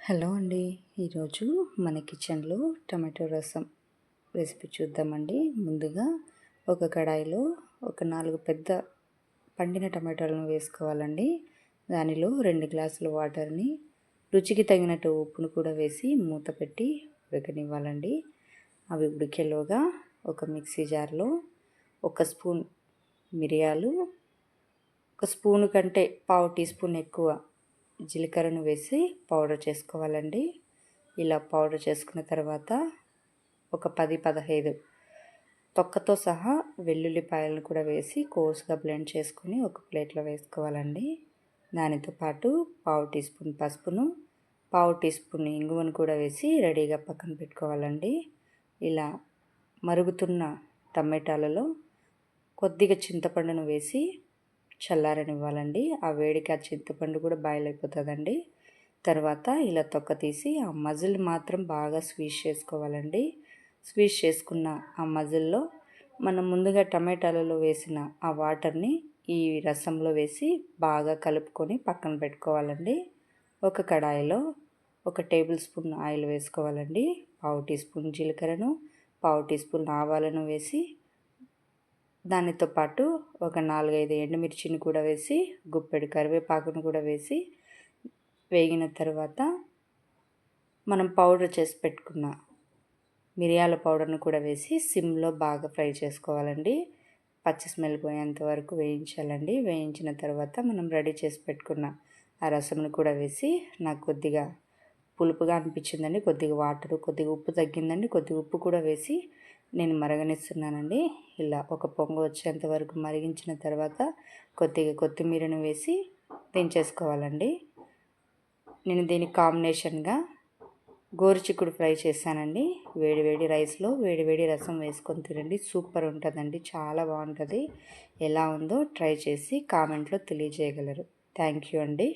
Hello అండి. ఈరోజు మన కిచెన్లో టమాటో రసం రెసిపీ చూద్దామండి. ముందుగా ఒక కడాయిలో ఒక 4 పెద్ద పండిన టమాటాలను వేసుకోవాలండి. దానిలో 2 గ్లాసుల వాటర్ని, రుచికి తగినట్టు ఉప్పును కూడా వేసి మూత పెట్టి ఉడకనివ్వాలండి. అవి ఉడికేలోగా ఒక మిక్సీ జార్లో ఒక స్పూన్ మిరియాలు, ఒక స్పూను కంటే పావు టీ స్పూన్ ఎక్కువ జీలకర్రను వేసి పౌడర్ చేసుకోవాలండి. ఇలా పౌడర్ చేసుకున్న తర్వాత ఒక 10-15 తొక్కతో సహా వెల్లుల్లిపాయలను కూడా వేసి కోర్స్గా బ్లెండ్ చేసుకొని ఒక ప్లేట్లో వేసుకోవాలండి. దానితో పాటు పావు టీ స్పూన్ పసుపును, పావు టీ స్పూన్ ఇంగువను కూడా వేసి రెడీగా పక్కన పెట్టుకోవాలండి. ఇలా మరుగుతున్న టమాటాలలో కొద్దిగా చింతపండును వేసి చల్లారనివ్వాలండి. ఆ వేడికి ఆ చింతపండు కూడా బాయిల్ అయిపోతుందండి. తర్వాత ఇలా తొక్క తీసి ఆ మజిల్ మాత్రం బాగా స్క్వీజ్ చేసుకోవాలండి. స్క్వీజ్ చేసుకున్న ఆ మజిల్లో మనం ముందుగా టమాటాలలో వేసిన ఆ వాటర్ని ఈ రసంలో వేసి బాగా కలుపుకొని పక్కన పెట్టుకోవాలండి. ఒక కడాయిలో ఒక టేబుల్ స్పూన్ ఆయిల్ వేసుకోవాలండి. పావు టీ స్పూన్ జీలకర్రను, పావు టీ స్పూన్ ఆవాలను వేసి దానితో పాటు ఒక 4-5 ఎండుమిర్చిని కూడా వేసి గుప్పెడు కరివేపాకును కూడా వేసి వేగిన తర్వాత మనం పౌడర్ చేసి పెట్టుకున్న మిరియాల పౌడర్ను కూడా వేసి సిమ్లో బాగా ఫ్రై చేసుకోవాలండి. పచ్చి స్మెల్ పోయేంత వరకు వేయించాలండి. వేయించిన తర్వాత మనం రెడీ చేసి పెట్టుకున్న ఆ రసంను కూడా వేసి నాకు కొద్దిగా పులుపుగా అనిపించిందండి. కొద్దిగా వాటరు, కొద్దిగా ఉప్పు తగ్గిందండి. కొద్దిగా ఉప్పు కూడా వేసి నేను మరగనిస్తున్నానండి. ఇలా ఒక పొంగు వచ్చేంత వరకు మరిగించిన తర్వాత కొద్దిగా కొత్తిమీరను వేసి దించేసుకోవాలండి. నేను దీనికి కాంబినేషన్గా గోరుచిక్కుడు ఫ్రై చేశానండి. వేడి రైస్లో వేడి రసం వేసుకొని తినండి. సూపర్ ఉంటుందండి. చాలా బాగుంటుంది. ఎలా ఉందో ట్రై చేసి కామెంట్లో తెలియజేయగలరు. థ్యాంక్ యూ అండి.